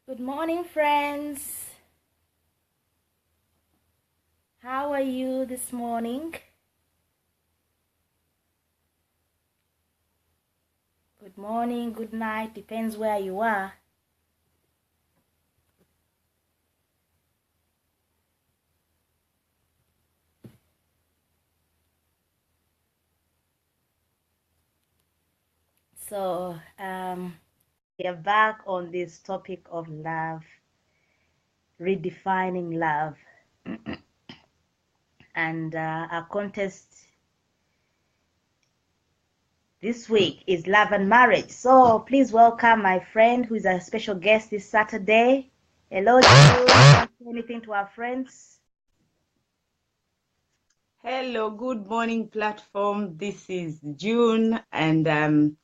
Good morning, friends. How are you this morning? Good morning, good night, depends where you are. So, we are back on this topic of love, redefining love. And our contest this week is love and marriage. So please welcome my friend who is a special guest this Saturday. Hello, June. Want to say anything to our friends? Hello, good morning, platform. This is June, and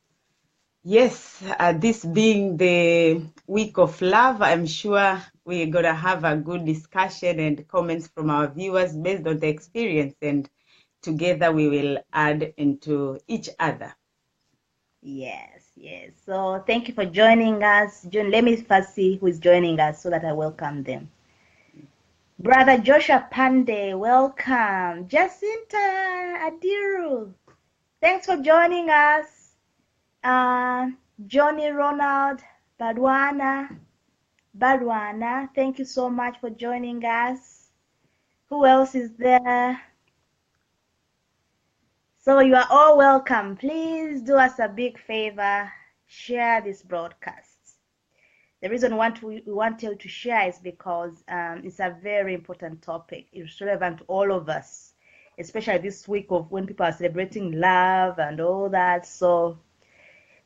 yes, this being the week of love, I'm sure we're gonna have a good discussion and comments from our viewers based on the experience, and together we will add into each other. Yes. So thank you for joining us. June, let me first see who is joining us so that I welcome them. Brother Joshua Pande, welcome. Jacinta Adiru, thanks for joining us. Johnny Ronald Badwana, thank you so much for joining us. Who else is there? So you are all welcome. Please do us a big favor, share this broadcast. The reason we want you to share is because it's a very important topic. It's relevant to all of us, especially this week of when people are celebrating love and all that. So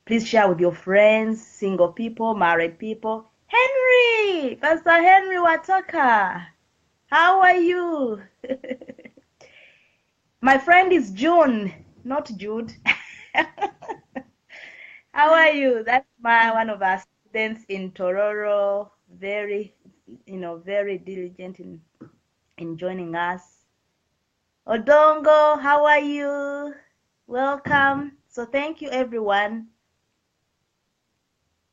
please share with your friends, single people, married people. Henry, Pastor Henry Wataka, how are you? My friend is June, not Jude. How are you? That's one of our students in Tororo. Very, very diligent in joining us. Odongo, how are you? Welcome. So thank you, everyone.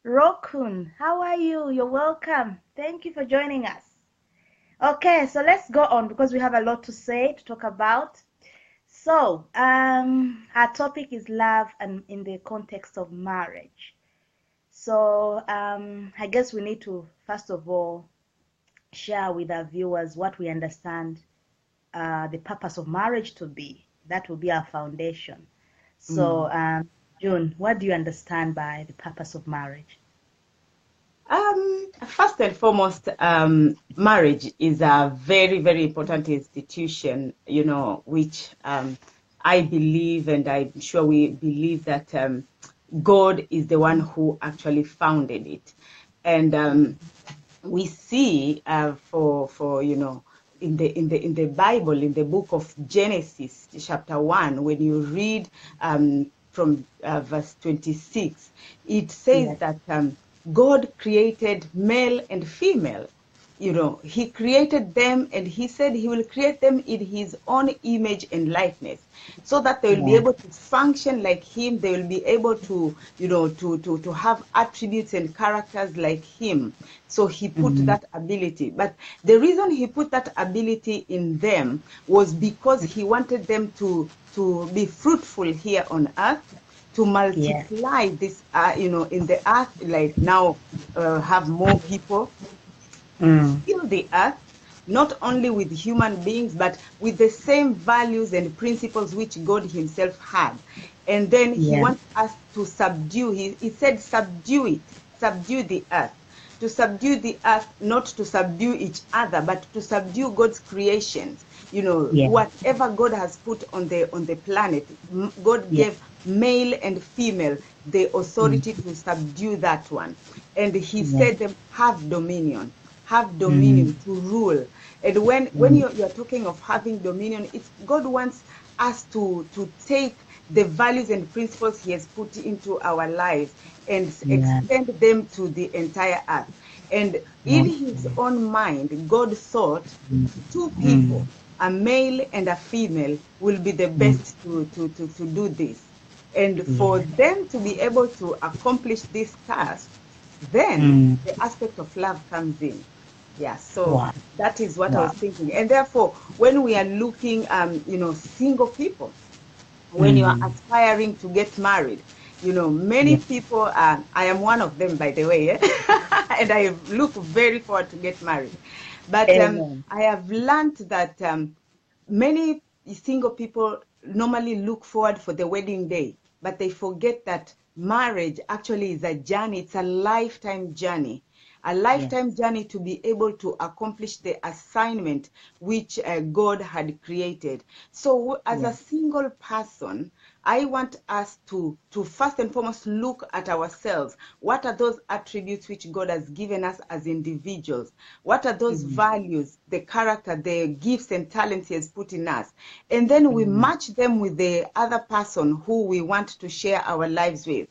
Rokun, how are you? You're welcome. Thank you for joining us. Okay, so let's go on because we have a lot to say, to talk about. So, our topic is love and in the context of marriage. So, I guess we need to, first of all, share with our viewers what we understand the purpose of marriage to be. That will be our foundation. So, June, what do you understand by the purpose of marriage? First and foremost, marriage is a very, very important institution, which I believe, and I'm sure we believe that God is the one who actually founded it. And we see in the Bible, in the book of Genesis, chapter 1, when you read from verse 26, it says Yes. that God created male and female. He created them, and he said he will create them in his own image and likeness, so that they will be Yeah. able to function like him. They will be able to, to have attributes and characters like him. So he put Mhm. that ability. But the reason he put that ability in them was because he wanted them to be fruitful here on earth, to Yes. multiply this, in the earth, like now, have more people, Mm. fill the earth, not only with human beings, but with the same values and principles which God himself had. And then he Yeah. wants us to subdue. He said, subdue it, subdue the earth. To subdue the earth, not to subdue each other, but to subdue God's creations. Yeah. Whatever God has put on the planet, God Yeah. gave male and female the Mm. authority to subdue that one. And he Yeah. said them, have Mm. dominion, to rule. And when Mm. you're talking of having dominion, it's God wants us to take the values and principles he has put into our lives and Yeah. extend them to the entire earth. And in his Okay. own mind, God thought Mm. two Mm. people, a male and a female, will be the Mm. best to do this. And for Yeah. them to be able to accomplish this task, then the aspect of love comes in. Yeah, so Wow. that is what I Wow. was thinking. And therefore, when we are looking, single people, when you are Mm. aspiring to get married, Yeah. many people, I am one of them, by the way, and I look very forward to get married. But Amen. I have learned that many single people normally look forward for the wedding day, but they forget that marriage actually is a journey. It's a lifetime journey. A lifetime Yes. journey to be able to accomplish the assignment which God had created. So, as a Yes. single person, I want us to first and foremost look at ourselves. What are those attributes which God has given us as individuals? What are those Mm. values, the character, the gifts and talents He has put in us? And then we Mm. match them with the other person who we want to share our lives with.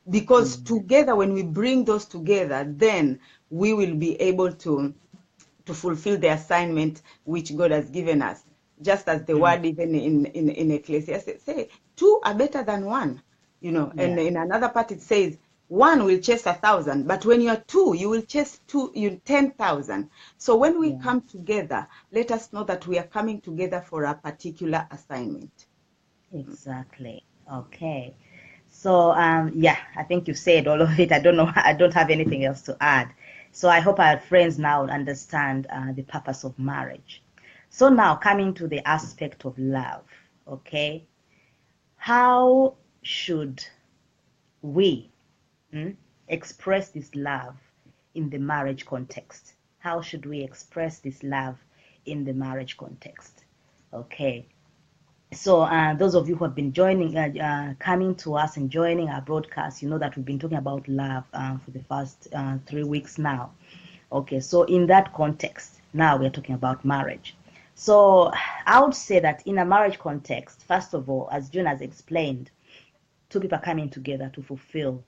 Because Mm. together, when we bring those together, then we will be able to fulfill the assignment which God has given us. Just as the Mm. word even in Ecclesiastes say, two are better than one, and Yeah. in another part it says, one will chase 1,000, but when you're two, you will chase 10,000. So when we Yeah. come together, let us know that we are coming together for a particular assignment. Exactly. Okay. So, yeah, I think you've said all of it. I don't know. I don't have anything else to add. So I hope our friends now understand the purpose of marriage. So now coming to the aspect of love, okay? How should we express this love in the marriage context? How should we express this love in the marriage context? Okay. So, those of you who have been coming to us and joining our broadcast, you know that we've been talking about love for the first 3 weeks now. Okay, so in that context, now we're talking about marriage. So, I would say that in a marriage context, first of all, as June has explained, two people are coming together to fulfill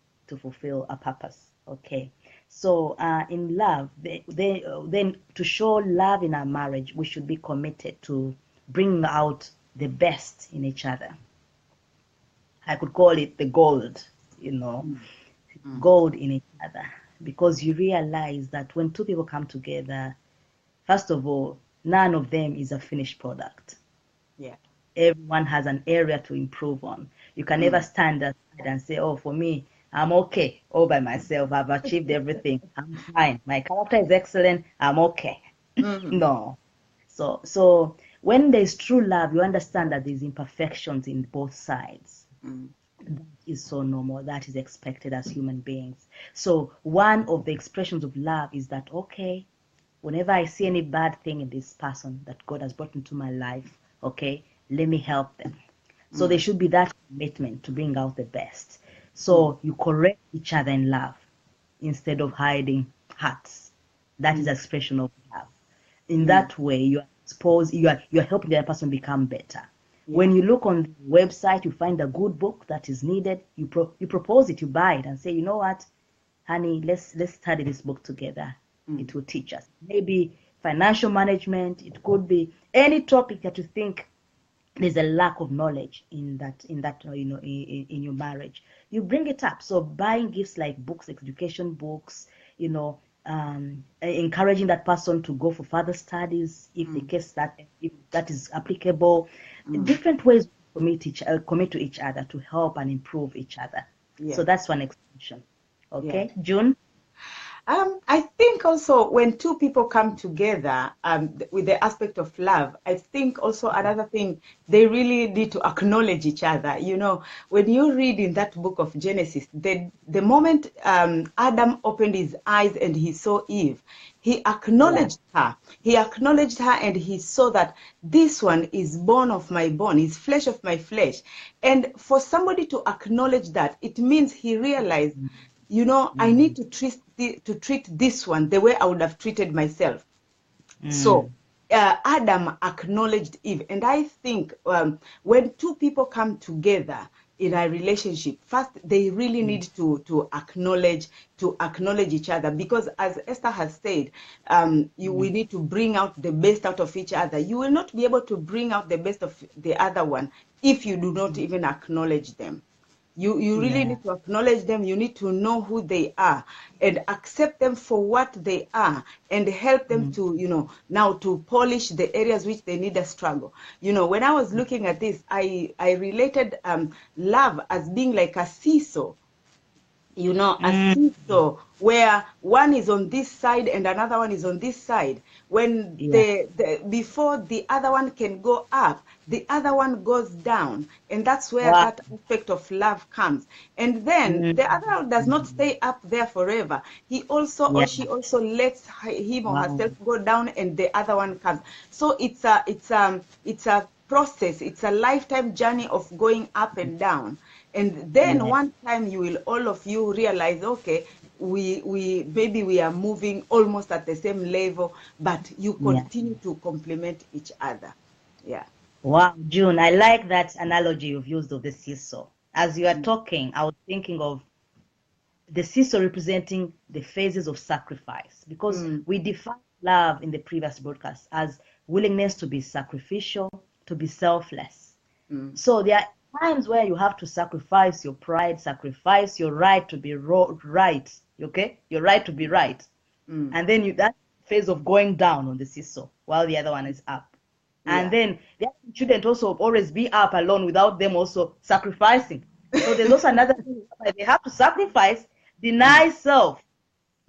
a purpose. Okay, so in love, then to show love in our marriage, we should be committed to bringing out the best in each other. I could call it the gold, you know, Mm, mm, gold in each other, because you realize that when two people come together, first of all, none of them is a finished product. yeah. Everyone has an area to improve on. You can never Mm, stand aside and say, oh, for me, I'm okay all by myself. I've achieved everything. I'm fine. My character is excellent. I'm okay. mm, No. So when there's true love, you understand that there's imperfections in both sides. mm, That is so normal. That is expected as human beings. So one of the expressions of love is that, okay, whenever I see any bad thing in this person that God has brought into my life, okay, let me help them. So there mm, should be that commitment to bring out the best. mm, So you correct each other in love instead of hiding hurts. That is mm, expression of love. In mm, that way, you are helping the other person become better. yeah. When you look on the website, you find a good book that is needed. You propose it, you buy it, and say, you know what, honey, let's study this book together. Mm, It will teach us. Maybe financial management. It could be any topic that you think there's a lack of knowledge in your marriage. You bring it up. So buying gifts like books, education books, you know, encouraging that person to go for further studies if the mm, case that if that is applicable. mm, Different ways to commit to each other to help and improve each other. So yeah. that's one extension. Yeah. Okay, June. I think also when two people come together with the aspect of love, I think also another thing, they really need to acknowledge each other. When you read in that book of Genesis, the moment Adam opened his eyes and he saw Eve, he Yeah. acknowledged her. He acknowledged her and he saw that this one is bone of my bone, is flesh of my flesh. And for somebody to acknowledge that, it means he realized, I need Mm, to treat this one the way I would have treated myself. So mm, Adam acknowledged Eve, and I think when two people come together in a relationship, first they really mm, need to acknowledge each other, because as Esther has said, we mm, need to bring out the best out of each other. You will not be able to bring out the best of the other one if you do not mm, even acknowledge them. You really Yeah. need to acknowledge them. You need to know who they are and accept them for what they are and help them Mm. to, now to polish the areas which they need a struggle. When I was looking at this, I related love as being like a seesaw, a Mm. seesaw where one is on this side and another one is on this side. When Yeah. before the other one can go up, the other one goes down, and that's where Wow. that aspect of love comes. And then Mm. the other one does not stay up there forever. He also or Yeah. she also lets him or Wow. herself go down, and the other one comes. So it's a process. It's a lifetime journey of going up and down. And then Yeah. one time you will all of you realize, okay, we maybe we are moving almost at the same level, but you Yeah. continue to complement each other. Yeah. Wow, June, I like that analogy you've used of the seesaw. As you are Mm, talking, I was thinking of the seesaw representing the phases of sacrifice, because mm, we defined love in the previous broadcast as willingness to be sacrificial, to be selfless. mm, So there are times where you have to sacrifice your pride, sacrifice your right to be right, okay? Your right to be right. mm. And then that phase of going down on the seesaw while the other one is up. And Yeah. then the other shouldn't also always be up alone without them also sacrificing. So there's also another thing where they have to sacrifice, Mm, deny self,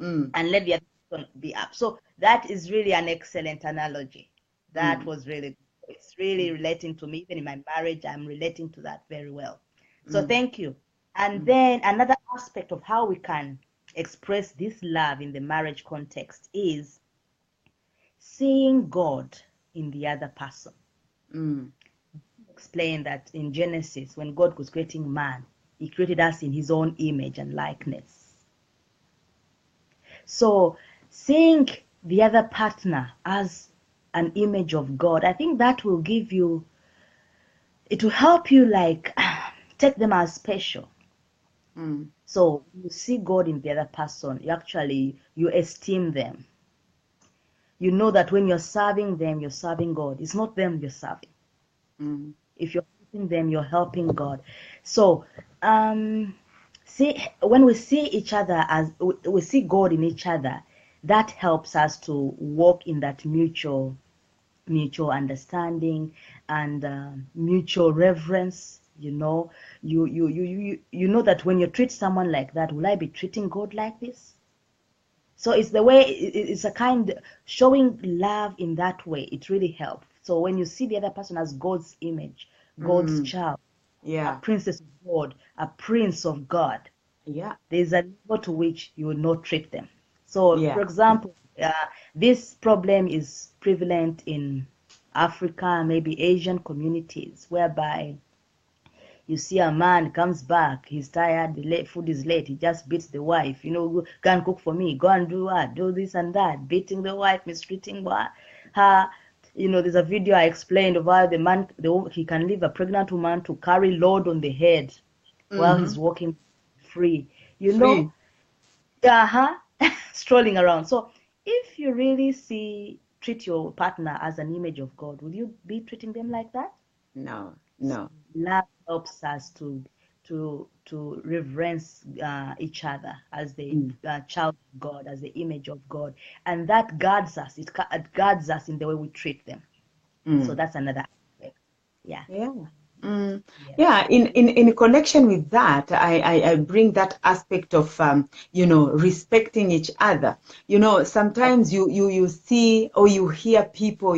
mm, and let the other person be up. So that is really an excellent analogy. That mm, was really, it's really mm, relating to me. Even in my marriage, I'm relating to that very well. So mm, thank you. And mm, then another aspect of how we can express this love in the marriage context is seeing God in the other person. mm, Explain that in Genesis, when God was creating man, he created us in his own image and likeness. So seeing the other partner as an image of God, I think that will give you, it will help you like take them as special. mm, So you see God in the other person, you esteem them. You know that when you're serving them, you're serving God. It's not them you're serving. mm, If you're helping them, you're helping God. So see, when we see each other as we see God in each other, that helps us to walk in that mutual understanding and mutual reverence. You know that when you treat someone like that, will I be treating God like this? So it's the way, it's a kind showing love in that way. It really helps. So when you see the other person as God's image, God's mm. child, a Yeah. princess of God, a prince of God, Yeah. there's a level to which you will not treat them. So, Yeah. for example, this problem is prevalent in Africa, maybe Asian communities, whereby you see a man comes back, he's tired, the late food is late, he just beats the wife. Go and cook for me, go and do what, do this and that, beating the wife, mistreating her. There's a video I explained of how he can leave a pregnant woman to carry load on the head while Mm-hmm. he's walking free. You know, Free. uh-huh, strolling around. So if you really treat your partner as an image of God, will you be treating them like that? No, So no. love helps us to reverence each other as the Mm, child of God, as the image of God, and that guards us. It guards us in the way we treat them. So mm. that's another aspect. Yeah. Yeah. Mm. Yeah. Yeah, in connection with that, I bring that aspect of respecting each other. Sometimes you see or you hear people,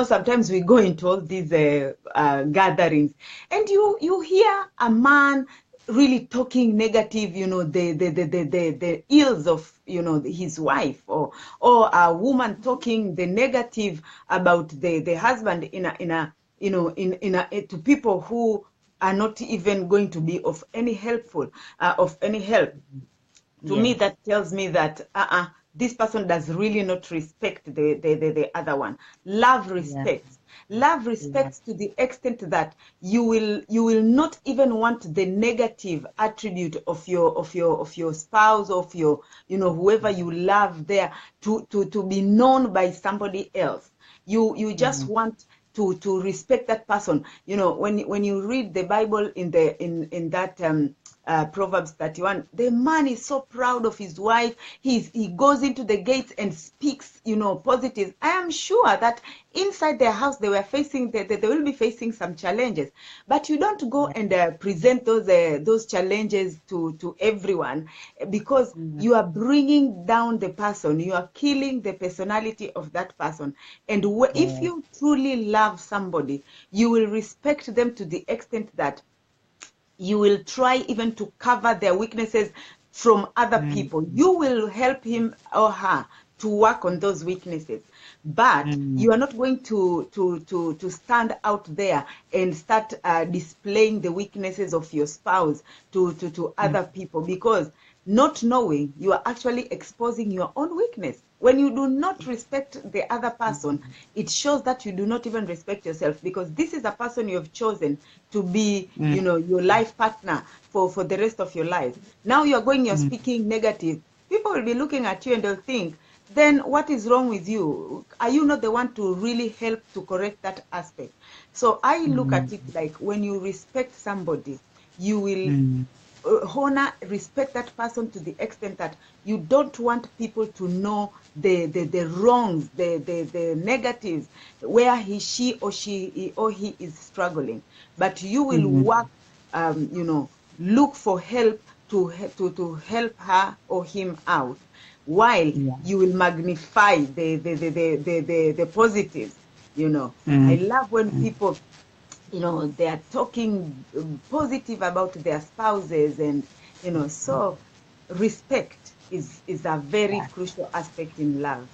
sometimes we go into all these gatherings, and you hear a man really talking negative, the ills of his wife, or a woman talking the negative about the husband to people who are not even going to be of any help. To me, Yes. that tells me that this person does really not respect the other one. Love Yeah. respects. Love Yeah. respects to the extent that you will not even want the negative attribute of your spouse, of your whoever you love there to be known by somebody else. You just Mhm. want to respect that person. You know, when you read the Bible in that Proverbs 31, the man is so proud of his wife. He goes into the gates and speaks, you know, positive. I am sure that inside their house they were facing, they will be facing some challenges, but you don't go and present those challenges to everyone, because you are bringing down the person, you are killing the personality of that person. And if you truly love somebody, you will respect them to the extent that you will try even to cover their weaknesses from other people. You will help him or her to work on those weaknesses, but you are not going to stand out there and start displaying the weaknesses of your spouse to other people, because not knowing, you are actually exposing your own weakness. When you do not respect the other person, it shows that you do not even respect yourself, because this is a person you have chosen to be, you know, your life partner for the rest of your life. Now you're speaking negative. People will be looking at you and they'll think, then what is wrong with you? Are you not the one to really help to correct that aspect? So I look at it like, when you respect somebody, you will honor, respect that person to the extent that you don't want people to know the wrongs, the negatives, where she or he is struggling. But you will work, you know, look for help to help her or him out, while you will magnify the positives. You know, I love when people, you know, they are talking positive about their spouses, and you know, so respect is a very crucial aspect in love.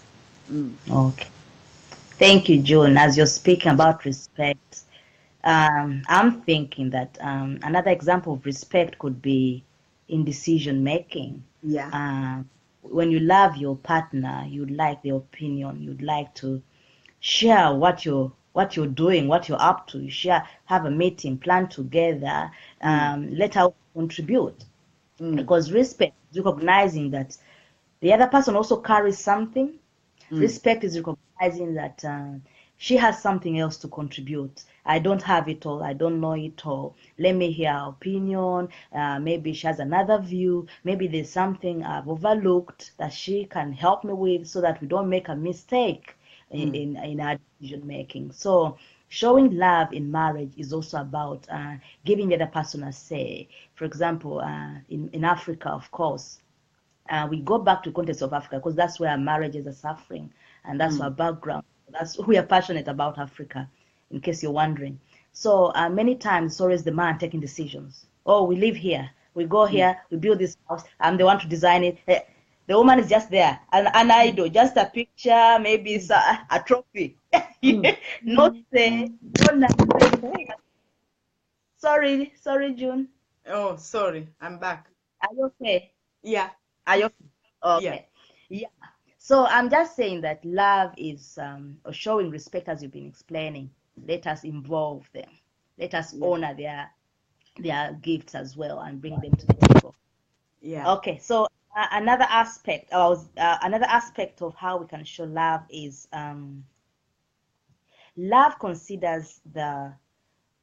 Okay. Thank you, June. As you're speaking about respect, I'm thinking that another example of respect could be in decision making. Yeah. When you love your partner, you'd like their opinion, you'd like to share what you're doing, what you're up to. You share, have a meeting, plan together, let out contribute. Because respect is recognizing that the other person also carries something. Respect is recognizing that she has something else to contribute. I don't have it all. I don't know it all. Let me hear her opinion. Maybe she has another view. Maybe there's something I've overlooked that she can help me with, so that we don't make a mistake in our decision making. So showing love in marriage is also about giving the other person a say. For example, in Africa, of course, we go back to the context of Africa, because that's where our marriages are suffering, and that's our background. That's we are passionate about Africa, in case you're wondering. So many times it's always the man taking decisions. Oh, we live here, we go here, we build this house. I'm the one to design it. The woman is just there, an idol, just a picture, maybe it's a trophy. Not say, not sorry, June. Oh, sorry, I'm back. Are you okay? Yeah. Are you Yeah. okay? Yeah. So I'm just saying that love is or showing respect, as you've been explaining. Let us involve them. Let us honor their gifts as well and bring them to the table. Yeah. Okay. So another aspect of how we can show love is love considers the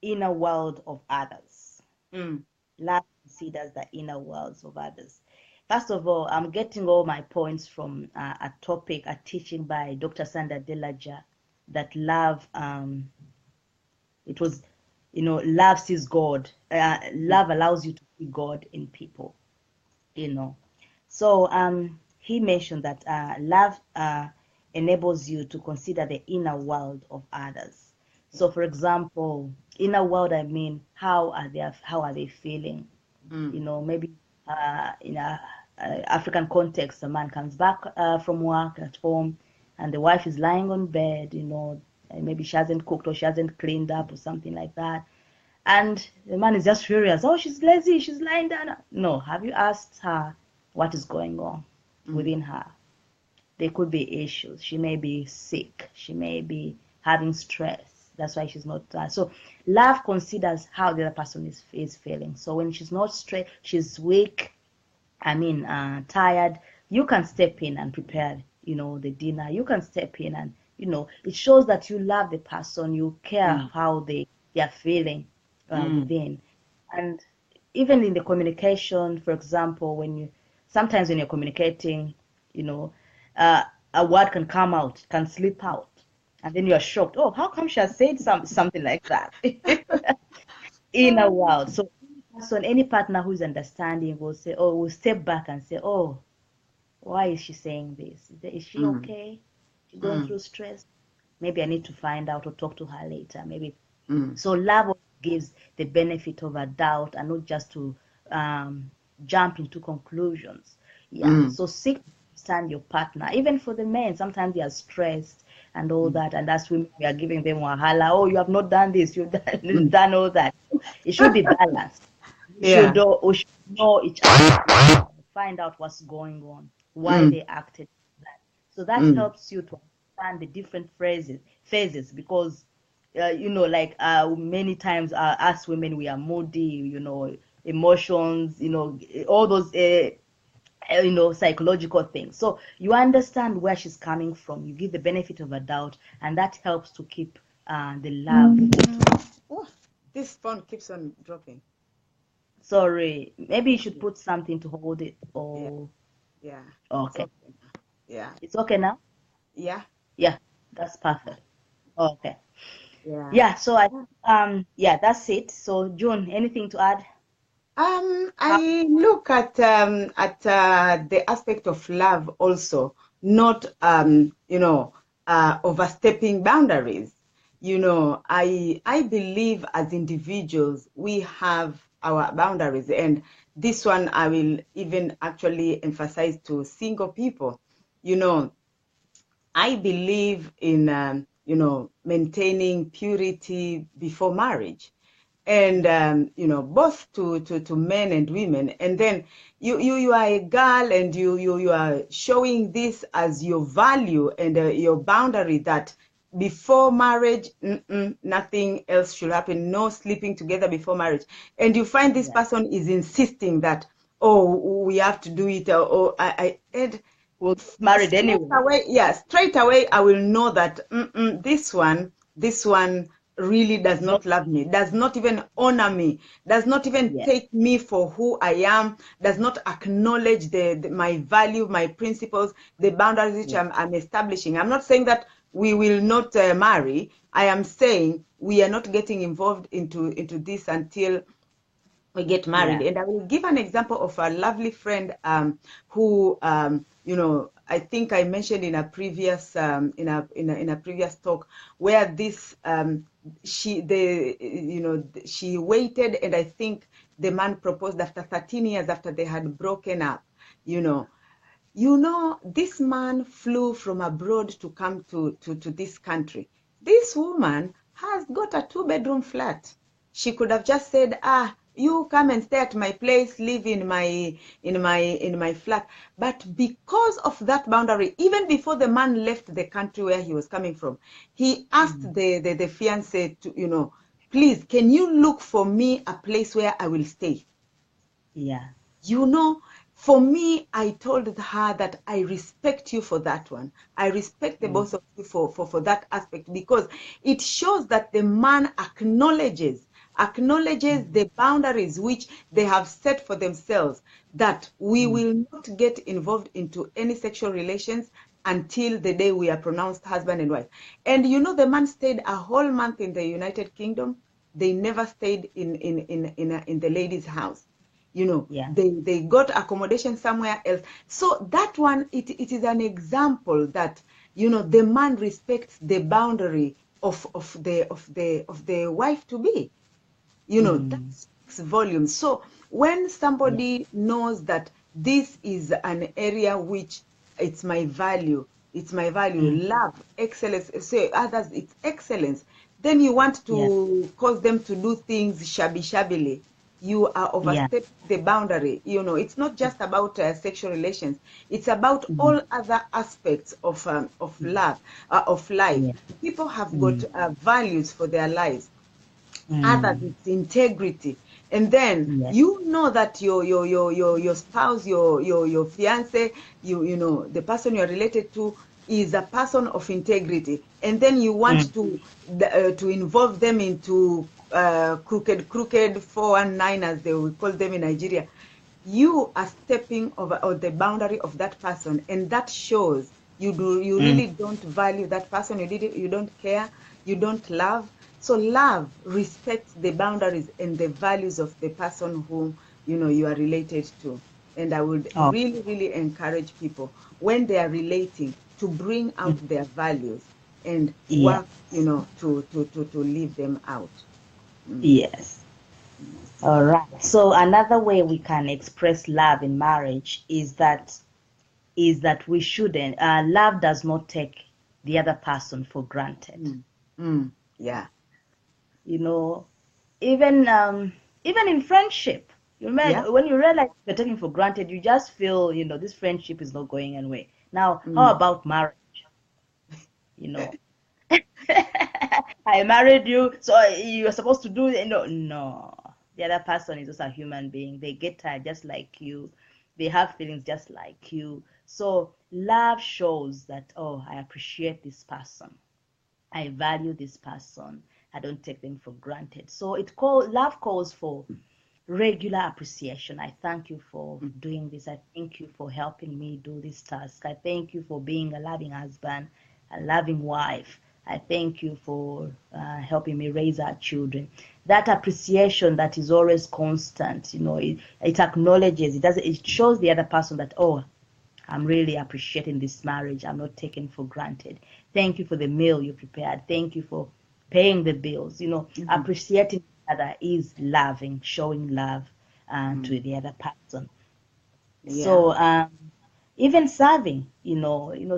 inner world of others. Love considers the inner worlds of others. First of all, I'm getting all my points from a teaching by Dr. Sandra Delaja, that love, it was, love sees God. Love allows you to see God in people, you know. So he mentioned that love enables you to consider the inner world of others. So, for example, inner world, I mean, how are they feeling? Maybe in a African context, a man comes back from work at home, and the wife is lying on bed, and maybe she hasn't cooked or she hasn't cleaned up or something like that. And the man is just furious. Oh, she's lazy. She's lying down. No, have you asked her what is going on within her? There could be issues. She may be sick. She may be having stress. That's why she's not. So love considers how the other person is feeling. So when she's not straight, she's weak, tired, you can step in and prepare, the dinner. You can step in and it shows that you love the person, you care how they are feeling within. And even in the communication, for example, sometimes when you're communicating, a word can come out, can slip out, and then you're shocked. Oh, how come she has said something like that? In a while. So any partner who's understanding will say, oh, will step back and say, oh, why is she saying this? Is she okay? She going through stress? Maybe I need to find out or talk to her later. Maybe. So love gives the benefit of a doubt and not just to jump into conclusions. Yeah. So seek to understand your partner. Even for the men, sometimes they are stressed and all that, and that's when we are giving them wahala. Oh, you have not done this. You've done all that. It should be balanced. We should know each other, find out what's going on, why they acted like that. So that helps you to understand the different phases, because like many times us women, we are moody, emotions, all those psychological things. So you understand where she's coming from, you give the benefit of a doubt, and that helps to keep the love. Oh, this phone keeps on dropping. Sorry, maybe you should put something to hold it. Or Yeah. okay. Yeah. It's okay now? Yeah. Yeah, that's perfect. Okay. Yeah. Yeah, so that's it. So June, anything to add? I look at the aspect of love also, not overstepping boundaries. I believe as individuals we have our boundaries, and this one I will even actually emphasize to single people. I believe in maintaining purity before marriage, and both to men and women. And then you are a girl, and you are showing this as your value and your boundary, that before marriage, nothing else should happen, no sleeping together before marriage. And you find this person is insisting that, oh, we have to do it, or I and was married anyway. Straight away I will know that this one really does not love me, does not even honor me, does not even take me for who I am, does not acknowledge my value, my principles, the boundaries which I'm establishing. I'm not saying that we will not marry. I am saying we are not getting involved into this until we get married. And I will give an example of a lovely friend who I think I mentioned in a previous in a previous talk, where this she waited, and I think the man proposed after 13 years after they had broken up. This man flew from abroad to come to this country. This woman has got a 2-bedroom flat. She could have just said, you come and stay at my place, live in my flat. But because of that boundary, even before the man left the country where he was coming from, he asked the fiance to, please, can you look for me a place where I will stay? Yeah. For me, I told her that I respect you for that one. I respect the both of you for that aspect, because it shows that the man acknowledges the boundaries which they have set for themselves, that we will not get involved into any sexual relations until the day we are pronounced husband and wife. And the man stayed a whole month in the United Kingdom. They never stayed in the lady's house. They got accommodation somewhere else. So that one, it is an example that the man respects the boundary of the wife to be. That speaks volumes. So when somebody knows that this is an area which it's my value, love, excellence, say others it's excellence, then you want to cause them to do things shabbily, you are overstepping the boundary. It's not just about sexual relations. It's about all other aspects of love, of life. People have got values for their lives. Others, it's integrity. And then that your spouse, your fiance, the person you're related to is a person of integrity. and then you want to involve them into crooked 419, as they will call them in Nigeria. You are stepping over the boundary of that person, and that shows you really don't value that person. You don't care, you don't love. So love respects the boundaries and the values of the person whom you are related to. And I would Oh, really encourage people, when they are relating, to bring out their values and yeah, work to live them out. yes. Yes. All right. So another way we can express love in marriage is that we shouldn't. Love does not take the other person for granted. Mm. Mm. Yeah. You know, even in friendship, Yeah. when you realize you're taking for granted, you just feel this friendship is not going anywhere. Now, how Mm. about marriage? You know, I married you, so you're supposed to do no. The other person is just a human being. They get tired just like you. They have feelings just like you. So love shows that, oh, I appreciate this person. I value this person. I don't take them for granted. So love calls for regular appreciation. I thank you for Mm. doing this. I thank you for helping me do this task. I thank you for being a loving husband, a loving wife. I thank you for helping me raise our children. That appreciation that is always constant, it acknowledges, it shows the other person that, oh, I'm really appreciating this marriage. I'm not taken for granted. Thank you for the meal you prepared. Thank you for paying the bills. Mhm. Appreciating each other is loving, showing love to Mm. the other person. Yeah. So even serving,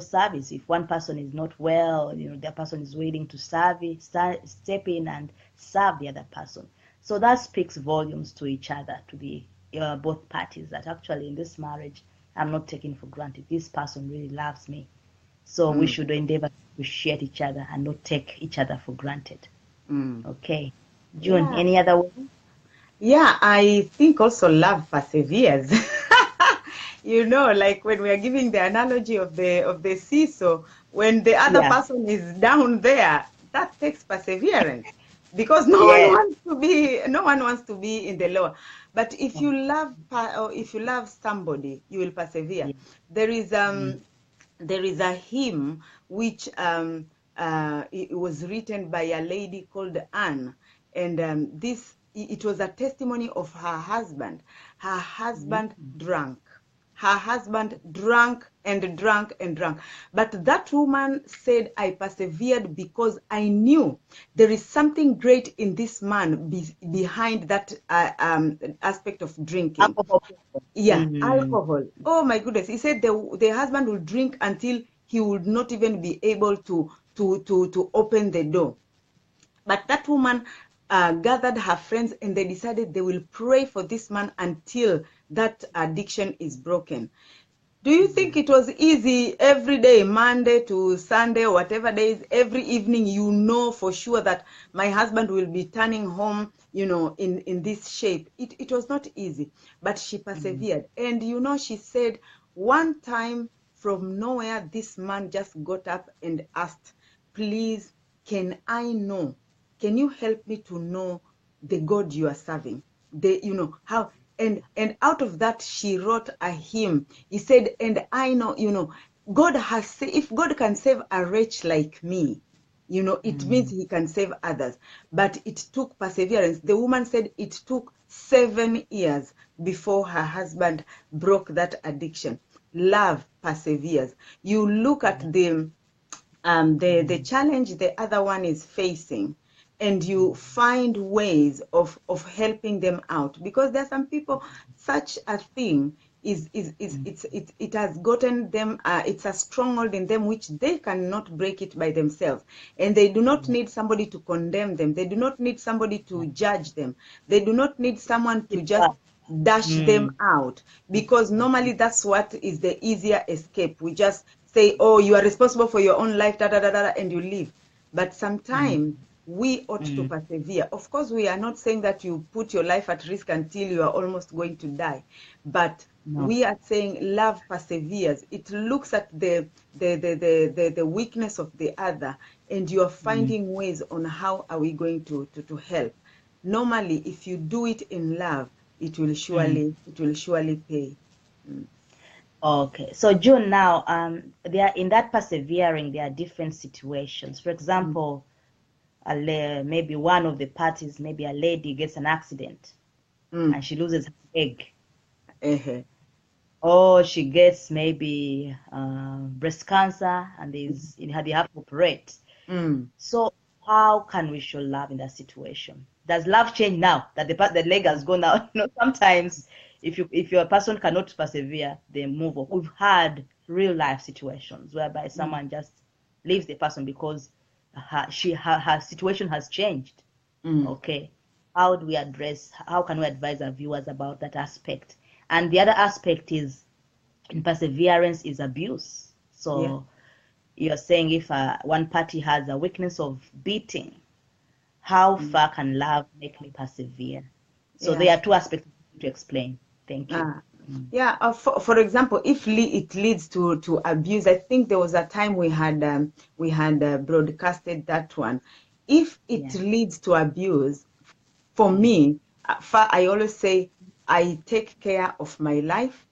service. If one person is not well, the person is willing to step in and serve the other person. So that speaks volumes to each other, to the both parties, that actually in this marriage, I'm not taking for granted. This person really loves me. So we Mm. should endeavor to appreciate each other and not take each other for granted. Mm. Okay. June, Yeah. any other way? Yeah, I think also love perseveres. Like when we are giving the analogy of the seesaw, when the other Yeah. person is down there, that takes perseverance, because Yeah. no one wants to be in the lower. But if you love or if you love somebody, you will persevere. Yeah. There is Mm. there is a hymn which it was written by a lady called Anne, and it was a testimony of her husband. Her husband Mm. drank. Her husband drank and drank and drank. But that woman said, I persevered because I knew there is something great in this man behind that aspect of drinking. Alcohol. Yeah, Mm. alcohol. Oh my goodness. He said the husband will drink until he would not even be able to open the door. But that woman gathered her friends, and they decided they will pray for this man until that addiction is broken. Do you think it was easy every day, Monday to Sunday, whatever days, every evening, for sure that my husband will be turning home, in this shape? It was not easy, but she Mm. persevered. And, she said one time from nowhere, this man just got up and asked, please, can I know? Can you help me to know the God you are serving? How, and out of that, she wrote a hymn. He said, and I know, if God can save a wretch like me, it means Mm. he can save others. But it took perseverance. The woman said it took 7 years before her husband broke that addiction. Love perseveres. You look at the Mm. challenge the other one is facing, and you find ways of helping them out, because there are some people, such a thing Mm. it has gotten them, it's a stronghold in them which they cannot break it by themselves, and they do not Yeah. need somebody to condemn them. They do not need somebody to judge them. They do not need someone to Keep just up. dash them Mm. out, because normally that's what is the easier escape. We just say, oh, you are responsible for your own life, da da da da, and you leave. But Mm. sometimes we ought to persevere. Of course, we are not saying that you put your life at risk until you are almost going to die, but No. we are saying love perseveres. It looks at the weakness of the other, and you are finding ways on how are we going to help. Normally, if you do it in love, it will surely pay. Okay, so June, now there in that persevering, there are different situations. For Mm. example, maybe one of the parties, maybe a lady gets an accident Mm. and she loses her leg, Uh-huh. or she gets maybe breast cancer and they have to operate. Mm. So how can we show love in that situation? Does love change now that the leg has gone out? Sometimes if your person cannot persevere, they move on. We've had real life situations whereby Mm. someone just leaves the person because her situation has changed. Mm. Okay. How can we advise our viewers about that aspect? And the other aspect is in perseverance is abuse. Yeah. So you're saying if one party has a weakness of beating, how Mm. far can love make me persevere? So Yeah. there are two aspects to explain. Thank you. Ah. Yeah, for example, if it leads to abuse, I think there was a time we had broadcasted that one. If it Yeah. leads to abuse, for Mm. me, I always say I take care of my life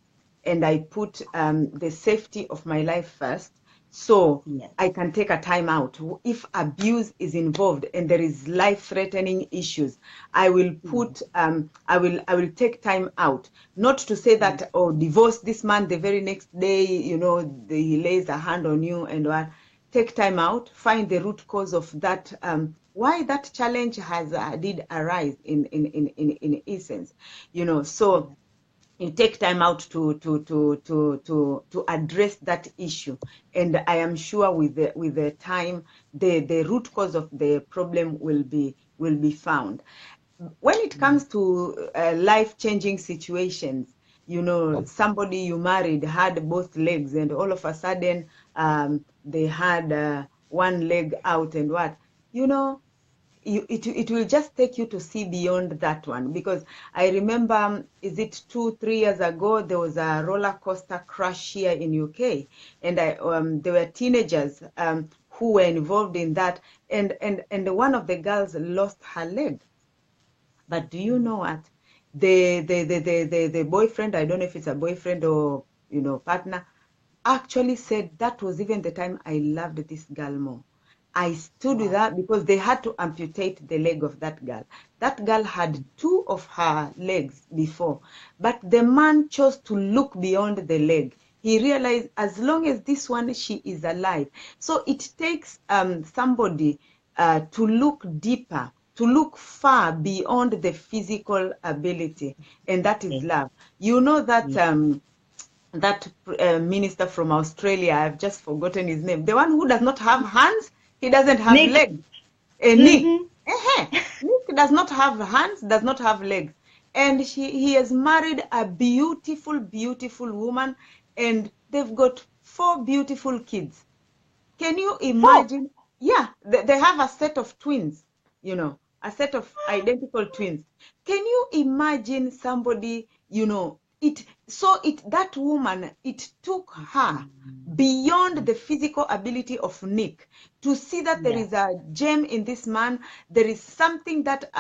and I put the safety of my life first, so Yes. I can take a time out. If abuse is involved and there is life-threatening issues, I will Mm. put I will take time out. Not to say Mm. that, oh, divorce this man the very next day, he lays a hand on you and what. Take time out, find the root cause of that, why that challenge has did arise in essence, so you take time out to address that issue, and I am sure with the time the root cause of the problem will be found. When it Mm. comes to life-changing situations, somebody you married had both legs, and all of a sudden they had one leg out, and what, you know, it will just take you to see beyond that one. Because I remember, is it 2 3 years ago, there was a roller coaster crash here in UK, and there were teenagers who were involved in that, and one of the girls lost her leg. But do you know what? The boyfriend, I don't know if it's a boyfriend or partner, actually said that was even the time I loved this girl more. I stood with Wow. her because they had to amputate the leg of that girl. That girl had two of her legs before, but the man chose to look beyond the leg. He realized as long as this one, she is alive. So it takes somebody to look deeper, to look far beyond the physical ability, and that is Okay. love. You know that Yeah. that minister from Australia, I've just forgotten his name, the one who does not have hands, he doesn't have Nick. legs. Nick. Mm-hmm. Nick does not have hands, does not have legs. And he has married a beautiful, beautiful woman, and they've got 4 beautiful kids. Can you Four. imagine? Yeah, they have a set of twins, a set of identical twins. Can you imagine somebody, that woman, it took her beyond the physical ability of Nick to see that there Yeah. is a gem in this man. There is something that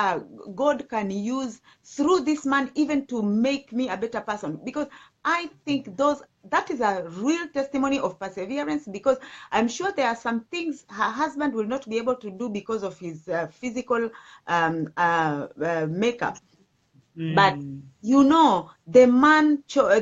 God can use through this man even to make me a better person. Because I think that is a real testimony of perseverance, because I'm sure there are some things her husband will not be able to do because of his physical makeup. But Mm.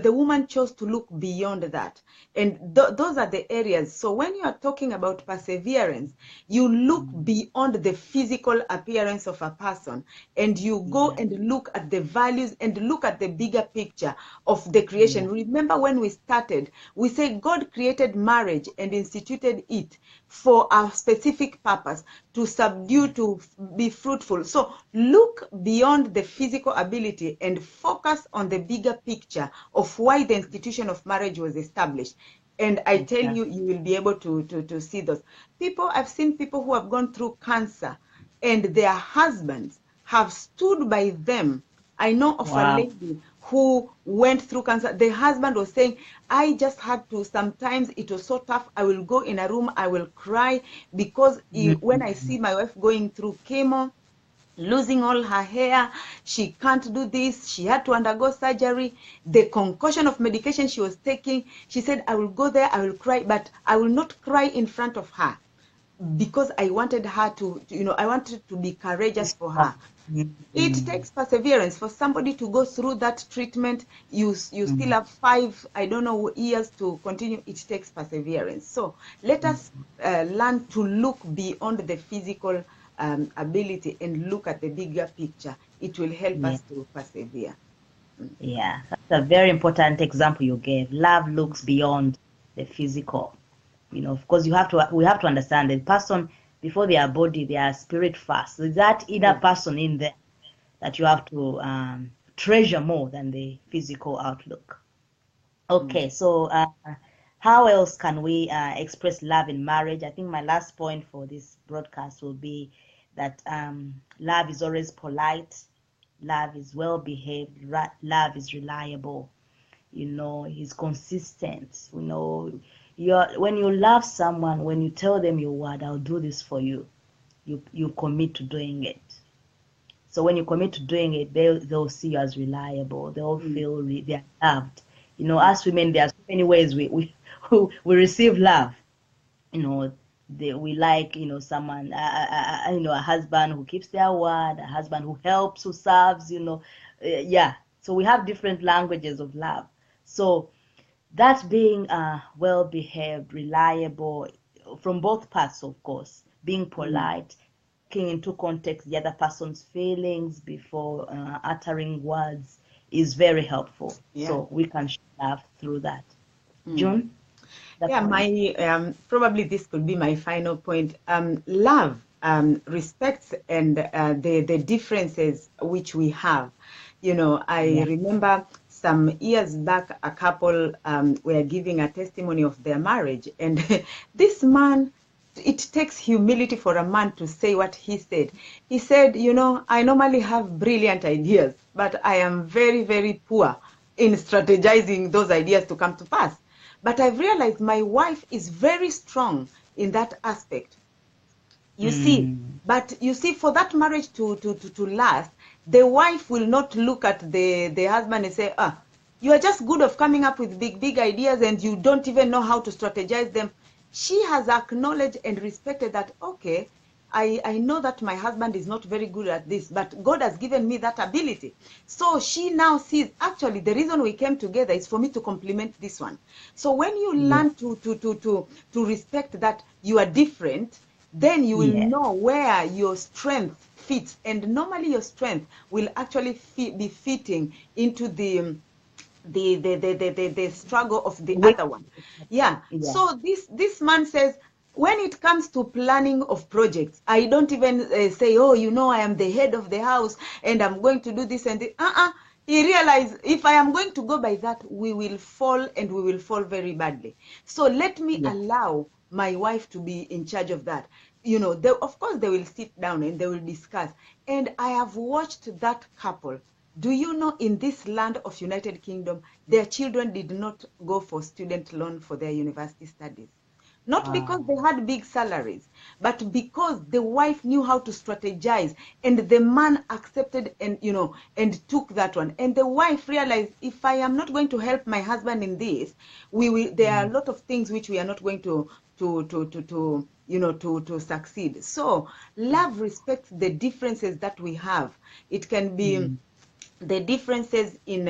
the woman chose to look beyond that, and those are the areas. So when you are talking about perseverance, you look Mm. beyond the physical appearance of a person, and you go Yeah. and look at the values and look at the bigger picture of the Yeah. creation. Remember, when we started, we said God created marriage and instituted it for a specific purpose, to subdue, to be fruitful. So look beyond the physical ability and focus on the bigger picture of why the institution of marriage was established. And I tell you, Exactly. you will be able to see those people. I've seen people who have gone through cancer. and their husbands have stood by them. I know of a Wow. lady who went through cancer. The husband was saying, I just had to, sometimes it was so tough. I will go in a room, I will cry because when I see my wife going through chemo, losing all her hair, she can't do this, she had to undergo surgery, the concoction of medication she was taking, she said, I will go there, I will cry, but I will not cry in front of her because I wanted her to I wanted to be courageous for her. It takes perseverance for somebody to go through that treatment. You still have 5, I don't know, years to continue. It takes perseverance. So let us learn to look beyond the physical ability and look at the bigger picture. It will help Yeah. us to persevere. Yeah, that's a very important example you gave. Love looks beyond the physical. Of course, we have to understand the person before their body, their spirit first. There's that inner Yeah. person in there that you have to treasure more than the physical outlook. Okay, so how else can we express love in marriage? I think my last point for this broadcast will be that love is always polite, love is well behaved, love is reliable, he's consistent. When you love someone, when you tell them your word, I'll do this for you, you commit to doing it. So when you commit to doing it, they'll see you as reliable. They'll feel they're loved. As women, there are so many ways we receive love. We like someone, a husband who keeps their word, a husband who helps, who serves. Yeah. So we have different languages of love. So that being well behaved, reliable, from both parts, of course, being polite, taking into context the other person's feelings before uttering words is very helpful. Yeah. So we can show love through that. June? Yeah, my probably this could be my final point. Love respects and the differences which we have. I remember some years back, a couple were giving a testimony of their marriage, and this man. It takes humility for a man to say what he said. He said, I normally have brilliant ideas, but I am very, very poor in strategizing those ideas to come to pass. But I've realized my wife is very strong in that aspect. You see, but you see, for that marriage to last, the wife will not look at the husband and say, you are just good of coming up with big ideas and you don't even know how to strategize them. She has acknowledged and respected that, okay, I know that my husband is not very good at this, but God has given me that ability. So she now sees, actually, the reason we came together is for me to complement this one. So when you learn to respect that you are different, then you will know where your strength fits. And normally your strength will actually be fitting into the struggle of the other one. Yeah. So this man says, when it comes to planning of projects, I don't even say, I am the head of the house and I'm going to do this and this. He realized, if I am going to go by that, we will fall, and we will fall very badly. So let me allow my wife to be in charge of that. Of course they will sit down and they will discuss. And I have watched that couple. Do you know, in this land of United Kingdom, their children did not go for student loan for their university studies? Not because they had big salaries, but because the wife knew how to strategize, and the man accepted and took that one. And the wife realized, if I am not going to help my husband in this, there are a lot of things which we are not going to succeed. So love respects the differences that we have. It can be the differences in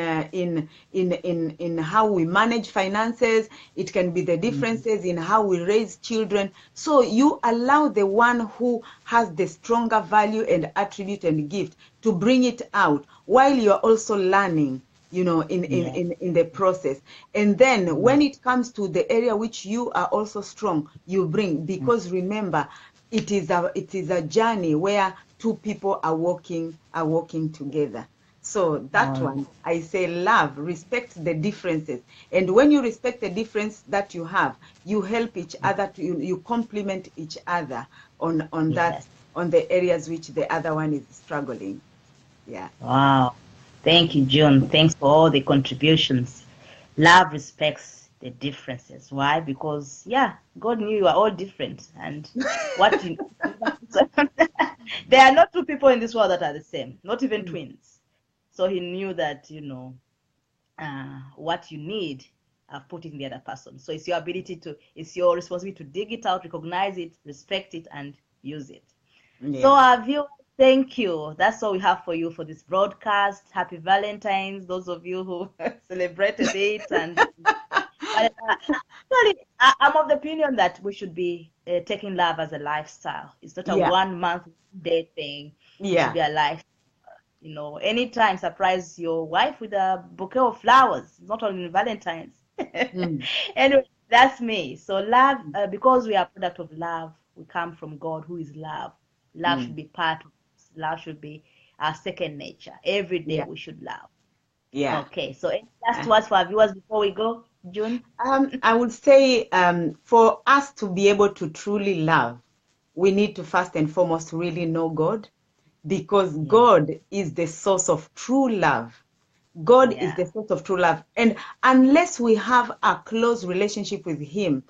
how we manage finances. It can be the differences in how we raise children. So you allow the one who has the stronger value and attribute and gift to bring it out while you're also learning, in the process. And then when it comes to the area which you are also strong, you bring, because remember, it is a journey where two people are walking together. So that one, I say, love, respect the differences. And when you respect the difference that you have, you help each other, you complement each other on on the areas which the other one is struggling. Yeah. Wow. Thank you, June. Thanks for all the contributions. Love respects the differences. Why? Because, yeah, God knew you are all different. And what you there are not two people in this world that are the same, not even Mm. twins. So he knew that, what you need, I've put it in the other person. So it's your responsibility to dig it out, recognize it, respect it, and use it. So Yeah. our viewers, thank you. That's all we have for you for this broadcast. Happy Valentine's, those of you who celebrated it. And actually, I'm of the opinion that we should be taking love as a lifestyle. It's not a Yeah. 1 month day thing. It should Yeah. be a life. Anytime surprise your wife with a bouquet of flowers, not only Valentine's. Mm. Anyway, that's me. So love, because we are a product of love, we come from God, who is love. Love should Mm. be part of us. Love should be our second nature. Every day Yeah. we should love. Yeah. Okay, so any last Uh, words for our viewers before we go, June? I would say for us to be able to truly love, we need to first and foremost really know God, because Yeah, God is the source of true love. God is yeah, the source of true love. And unless we have a close relationship with Him,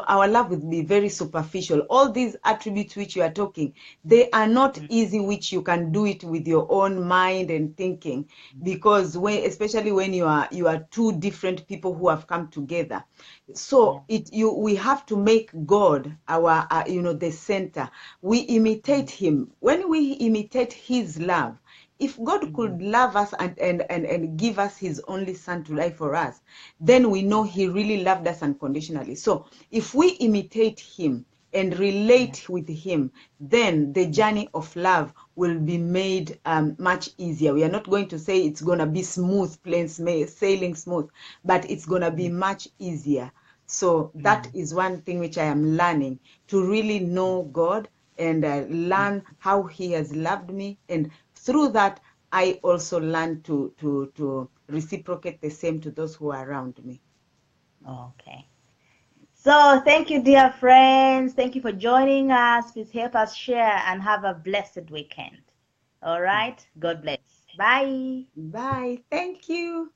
our love will be very superficial. All these attributes which you are talking, they are not mm, easy, which you can do it with your own mind and thinking. Because especially when you are two different people who have come together. yeah, So we have to make God our the center. We imitate Him. When we imitate His love, if God mm, could love us and give us His only Son to die for us, then we know He really loved us unconditionally. So if we imitate Him and yeah, relate with Him, then the journey of love will be made much easier. We are not going to say it's going to be smooth, plain sailing smooth, but it's going to be mm, much easier. So that mm, is one thing which I am learning, to really know God and mm. learn how He has loved me, and through that I also learn to reciprocate the same to those who are around me. Okay. So thank you, dear friends. Thank you for joining us. Please help us share and have a blessed weekend. All right. God bless. Bye. Bye. Thank you.